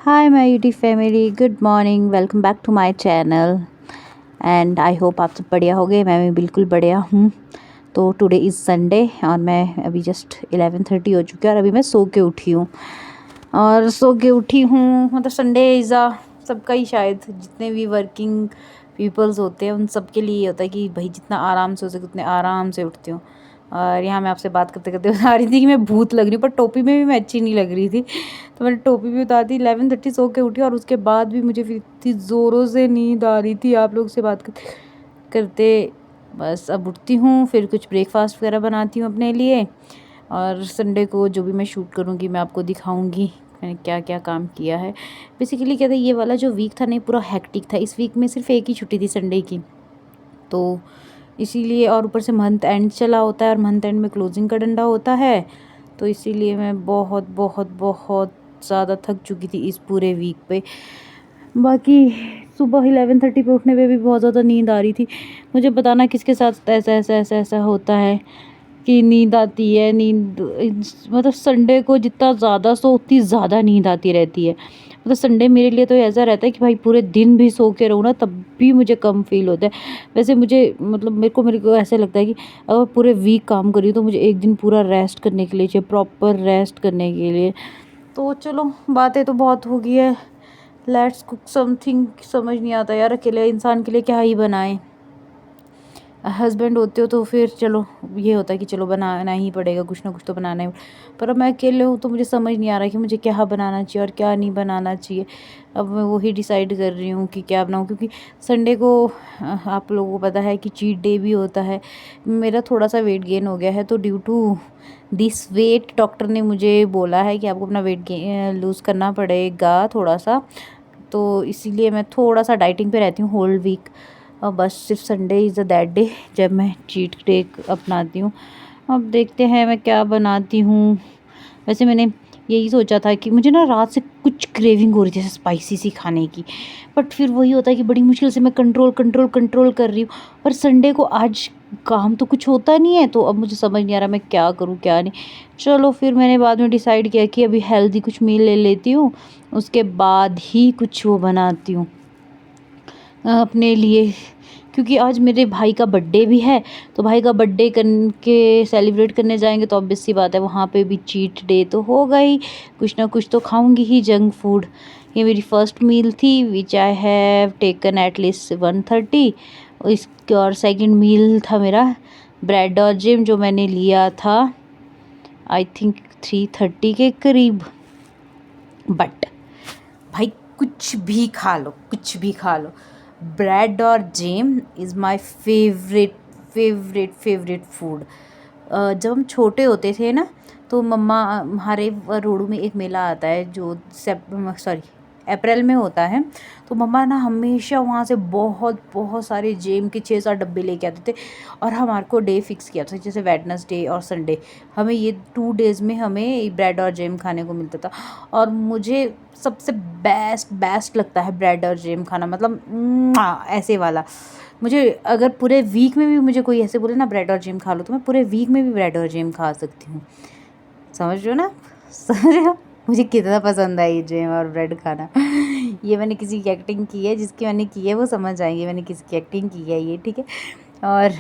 Hi my YouTube family, good morning, welcome back to my channel. And I hope आप सब बढ़िया हो गए। मैं भी बिल्कुल बढ़िया हूँ। तो टुडे इज़ संडे और मैं अभी जस्ट 11:30 हो चुकी है और अभी मैं सो के उठी हूँ। मतलब संडे इज़ सबका ही, शायद जितने भी वर्किंग पीपल्स होते हैं उन सब के लिए ये होता है कि भाई जितना आराम से हो सके उतने आराम से उठती हूँ। और यहाँ मैं आपसे बात करते करते बता रही थी कि मैं भूत लग रही हूँ, पर टोपी में भी मैं अच्छी नहीं लग रही थी। तो मैंने टोपी भी उतार दी, 11:30 सो के उठी और उसके बाद भी मुझे फिर इतनी ज़ोरों से नींद आ रही थी आप लोग से बात करते करते। बस अब उठती हूँ, फिर कुछ ब्रेकफास्ट वगैरह बनाती हूँ अपने लिए। और संडे को जो भी मैं शूट करूँगी मैं आपको दिखाऊँगी मैंने क्या क्या काम किया है। बेसिकली क्या था, ये वाला जो वीक था नहीं पूरा हेक्टिक था। इस वीक में सिर्फ एक ही छुट्टी थी संडे की, तो इसीलिए, और ऊपर से मंथ एंड चला होता है और मंथ एंड में क्लोजिंग का डंडा होता है, तो इसीलिए मैं बहुत बहुत बहुत ज़्यादा थक चुकी थी इस पूरे वीक पे। बाकी सुबह 11:30 पे उठने पे भी बहुत ज़्यादा नींद आ रही थी। मुझे बताना किसके साथ ऐसा ऐसा ऐसा ऐसा होता है कि नींद आती है। मतलब संडे को जितना ज़्यादा सो उतनी ज़्यादा नींद आती रहती है। मतलब संडे मेरे लिए तो ऐसा रहता है कि भाई पूरे दिन भी सो के रहूँ ना तब भी मुझे कम फील होता है। वैसे मुझे मतलब मेरे को ऐसे लगता है कि अगर पूरे वीक काम करी तो मुझे एक दिन पूरा रेस्ट करने के लिए चाहिए, प्रॉपर रेस्ट करने के लिए। तो चलो, बातें तो बहुत हो गई है, लेट्स कुक समथिंग। समझ नहीं आता यार, अकेले इंसान के लिए क्या ही बनाएं। हस्बैंड होते हो तो फिर चलो ये होता है कि चलो बनाना ही पड़ेगा, कुछ ना कुछ तो बनाना ही। पर अब मैं अकेले हूँ तो मुझे समझ नहीं आ रहा कि मुझे क्या बनाना चाहिए और क्या नहीं बनाना चाहिए। अब मैं वही डिसाइड कर रही हूँ कि क्या बनाऊँ, क्योंकि संडे को आप लोगों को पता है कि चीट डे भी होता है। मेरा थोड़ा सा वेट गेन हो गया है, तो due to this weight doctor ने मुझे बोला है कि आपको अपना वेट लूज़ करना पड़ेगा थोड़ा सा। तो इसीलिए मैं थोड़ा सा डाइटिंग पे रहती हूँ होल वीक। और बस सिर्फ Sunday is a that day जब मैं चीट डे अपनाती हूँ। अब देखते हैं मैं क्या बनाती हूँ। वैसे मैंने यही सोचा था कि मुझे ना रात से कुछ क्रेविंग हो रही थी जैसे स्पाइसी सी खाने की, बट फिर वही होता है कि बड़ी मुश्किल से मैं कंट्रोल कर रही हूँ। पर संडे को आज काम तो कुछ होता नहीं है, तो अब मुझे समझ नहीं आ रहा मैं क्या करूँ क्या नहीं। चलो फिर मैंने बाद में डिसाइड किया कि अभी हेल्दी कुछ मील ले लेती हूँ, उसके बाद ही कुछ वो बनाती हूँ अपने लिए। क्योंकि आज मेरे भाई का बर्थडे भी है, तो भाई का बर्थडे करके सेलिब्रेट करने जाएंगे तो ऑब्वियस सी बात है वहाँ पे भी चीट डे तो होगा ही, कुछ ना कुछ तो खाऊंगी ही जंक फूड। ये मेरी फर्स्ट मील थी which I have taken at least 1:30। इसके और सेकंड मील था मेरा ब्रेड और जिम, जो मैंने लिया था आई थिंक 3:30 के करीब। बट भाई कुछ भी खा लो, कुछ भी खा लो, ब्रेड और jam is my favourite food. जब हम छोटे होते थे ना, तो मम्मा, हमारे रोड में एक मेला आता है जो अप्रैल में होता है, तो मम्मा ना हमेशा वहाँ से बहुत बहुत सारे जेम के 6-7 डब्बे लेके आते थे। और हमारे को डे फिक्स किया था जैसे वेडनेसडे और संडे, हमें ये 2 डेज़ में हमें ब्रेड और जेम खाने को मिलता था। और मुझे सबसे बेस्ट लगता है ब्रेड और जेम खाना, मतलब ऐसे वाला। मुझे अगर पूरे वीक में भी मुझे कोई ऐसे बोले ना ब्रेड और जेम खा लो, तो मैं पूरे वीक में भी ब्रेड और जेम खा सकती हूँ। समझ रहे हो ना? समझ रहे हो मुझे कितना पसंद है ये जेम और ब्रेड खाना। ये मैंने किसी की एक्टिंग की है, जिसकी मैंने की है वो समझ आएंगे मैंने किसी की एक्टिंग की है ये, ठीक है। और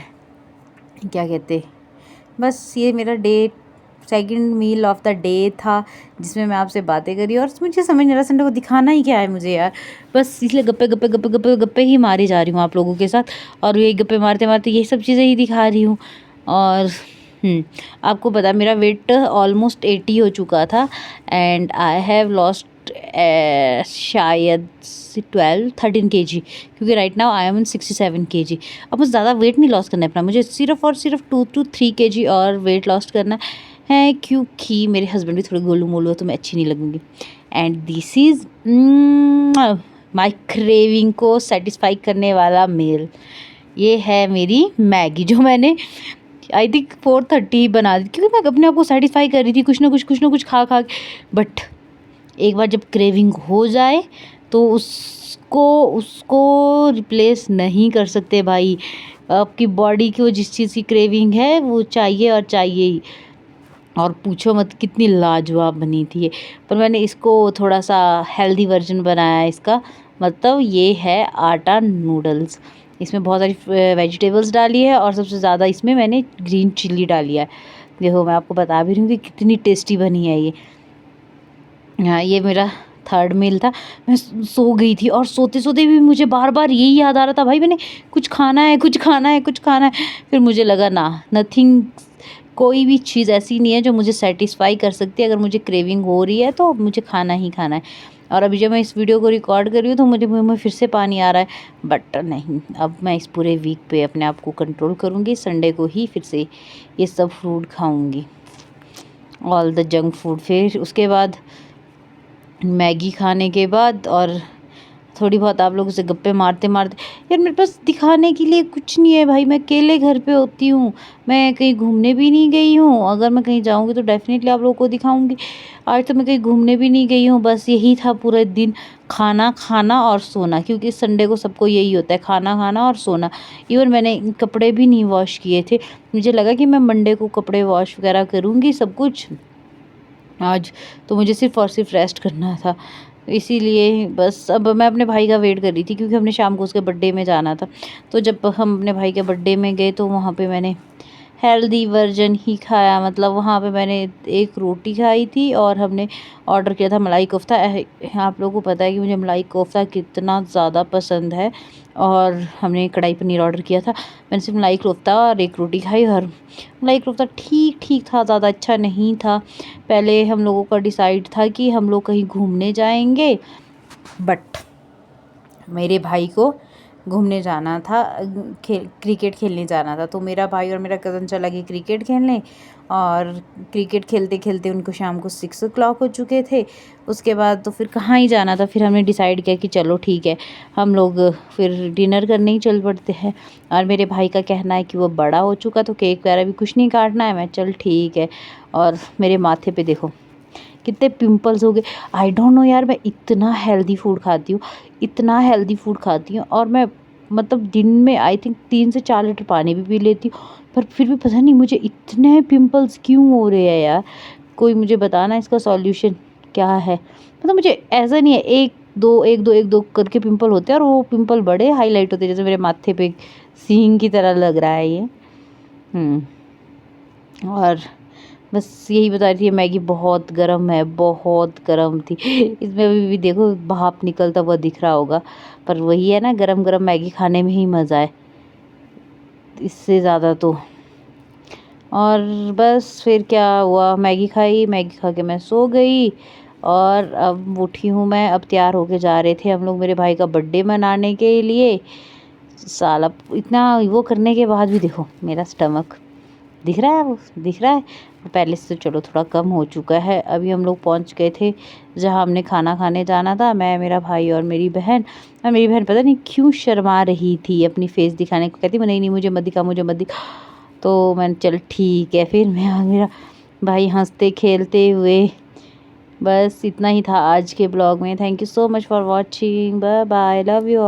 क्या कहते, बस ये मेरा second meal of the day था जिसमें मैं आपसे बातें करी। और मुझे समझ नहीं रहा संडे को दिखाना ही क्या है मुझे यार, बस इसलिए गप्पे गप्पे गप्पे गप्पे गप्पे ही मारी जा रही हूँ आप लोगों के साथ। और ये गप्पे मारते मारते ये सब चीज़ें ही दिखा रही हूँ। और आपको पता मेरा वेट ऑलमोस्ट 80 हो चुका था एंड आई हैव लॉस्ट शायद 12-13 kg, क्योंकि right now I am in 67 kg। अब मुझे ज़्यादा वेट नहीं लॉस करना है अपना, मुझे सिर्फ और सिर्फ 2-3 kg और वेट लॉस करना है, क्योंकि मेरे हस्बैंड भी थोड़े गोलू मोलू है तो मैं अच्छी नहीं लगूंगी। And this is my craving को सेटिस्फाई करने वाला मील, ये है मेरी मैगी, जो मैंने आई थिंक 4:30 बना दी, क्योंकि मैं अपने आप को सेटिस्फाई कर रही थी कुछ ना कुछ खा खा के। बट एक बार जब क्रेविंग हो जाए तो उसको उसको रिप्लेस नहीं कर सकते भाई। आपकी बॉडी को जिस चीज़ की क्रेविंग है वो चाहिए और चाहिए ही। और पूछो मत कितनी लाजवाब बनी थी ये। पर मैंने इसको थोड़ा सा हेल्दी वर्जन बनाया है इसका, मतलब ये है आटा नूडल्स। इसमें बहुत सारी वेजिटेबल्स डाली है और सबसे ज़्यादा इसमें मैंने ग्रीन चिल्ली डाली है। देखो मैं आपको बता भी रही हूँ कि कितनी टेस्टी बनी है ये। हाँ, ये मेरा थर्ड मील था। मैं सो गई थी और सोते-सोते भी मुझे बार-बार यही याद आ रहा था, भाई मैंने कुछ खाना है, कुछ खाना है, कुछ खाना है। फिर मुझे लगा ना, नथिंग, कोई भी चीज़ ऐसी नहीं है जो मुझे सैटिस्फाई कर सकती है। अगर मुझे क्रेविंग हो रही है तो मुझे खाना ही खाना है। और अभी जब मैं इस वीडियो को रिकॉर्ड कर रही हूँ तो मुझे मुँह में फिर से पानी आ रहा है। बट नहीं, अब मैं इस पूरे वीक पे अपने आप को कंट्रोल करूँगी। संडे को ही फिर से ये सब फूड खाऊँगी, ऑल द जंक फूड। फिर उसके बाद मैगी खाने के बाद और थोड़ी बहुत आप लोगों से गप्पे मारते मारते, यार मेरे पास दिखाने के लिए कुछ नहीं है भाई। मैं अकेले घर पे होती हूँ, मैं कहीं घूमने भी नहीं गई हूँ। अगर मैं कहीं जाऊँगी तो डेफिनेटली आप लोगों को दिखाऊंगी। आज तो मैं कहीं घूमने भी नहीं गई हूँ, बस यही था पूरे दिन, खाना खाना और सोना। क्योंकि संडे को सबको यही होता है, खाना खाना और सोना। इवन मैंने कपड़े भी नहीं वॉश किए थे। मुझे लगा कि मैं मंडे को कपड़े वॉश वगैरह करूँगी सब कुछ। आज तो मुझे सिर्फ़ और सिर्फ रेस्ट करना था, इसीलिए बस अब मैं अपने भाई का वेट कर रही थी, क्योंकि हमने शाम को उसके बर्थडे में जाना था। तो जब हम अपने भाई के बर्थडे में गए तो वहाँ पे मैंने हेल्दी वर्जन ही खाया। मतलब वहाँ पे मैंने एक रोटी खाई थी और हमने ऑर्डर किया था मलाई कोफ्ता। आप लोगों को पता है कि मुझे मलाई कोफ्ता कितना ज़्यादा पसंद है। और हमने कढ़ाई पनीर ऑर्डर किया था। मैंने सिर्फ मलाई कोफ्ता और एक रोटी खाई, और मलाई कोफ्ता ठीक ठीक था, ज़्यादा अच्छा नहीं था। पहले हम लोगों का डिसाइड था कि हम लोग कहीं घूमने जाएंगे, बट मेरे भाई को घूमने जाना था, क्रिकेट खेलने जाना था। तो मेरा भाई और मेरा कज़न चला गया क्रिकेट खेलने, और क्रिकेट खेलते खेलते उनको शाम को 6 o'clock हो चुके थे। उसके बाद तो फिर कहाँ ही जाना था। फिर हमने डिसाइड किया कि चलो ठीक है, हम लोग फिर डिनर करने ही चल पड़ते हैं। और मेरे भाई का कहना है कि वो बड़ा हो चुका तो केक वगैरह भी कुछ नहीं काटना है। मैं चल ठीक है। और मेरे माथे पे देखो कितने पिंपल्स हो गए। आई डोंट नो यार, मैं इतना हेल्दी फूड खाती हूँ, इतना हेल्दी फूड खाती हूँ, और मैं मतलब दिन में आई थिंक 3 से 4 लीटर पानी भी पी लेती हूँ, पर फिर भी पता नहीं मुझे इतने पिंपल्स क्यों हो रहे हैं यार। कोई मुझे बताना इसका सॉल्यूशन क्या है। मतलब मुझे ऐसा नहीं है एक दो करके पिंपल होते हैं, और वो पिंपल बड़े हाईलाइट होते हैं, जैसे मेरे माथे पे सींग की तरह लग रहा है ये। और बस यही बता रही थी, मैगी बहुत गर्म है, बहुत गर्म थी। इसमें अभी भी देखो भाप निकलता हुआ दिख रहा होगा, पर वही है ना, गरम गरम मैगी खाने में ही मज़ा है, इससे ज़्यादा तो। और बस फिर क्या हुआ, मैगी खाई, मैगी खा के मैं सो गई। और अब उठी हूँ मैं, अब तैयार होके जा रहे थे हम लोग मेरे भाई का बर्थडे मनाने के लिए। साला इतना वो करने के बाद भी देखो मेरा स्टमक दिख रहा है, वो दिख रहा है। पहले से तो चलो थोड़ा कम हो चुका है। अभी हम लोग पहुंच गए थे जहां हमने खाना खाने जाना था, मैं, मेरा भाई और मेरी बहन। और मेरी बहन पता नहीं क्यों शर्मा रही थी अपनी फेस दिखाने को, कहती नहीं नहीं मुझे मत दिखा, मुझे मत दिखा। तो मैंने चल ठीक है। फिर मैं और मेरा भाई हंसते खेलते हुए, बस इतना ही था आज के ब्लॉग में। Thank you so much for watching, bye bye, love you.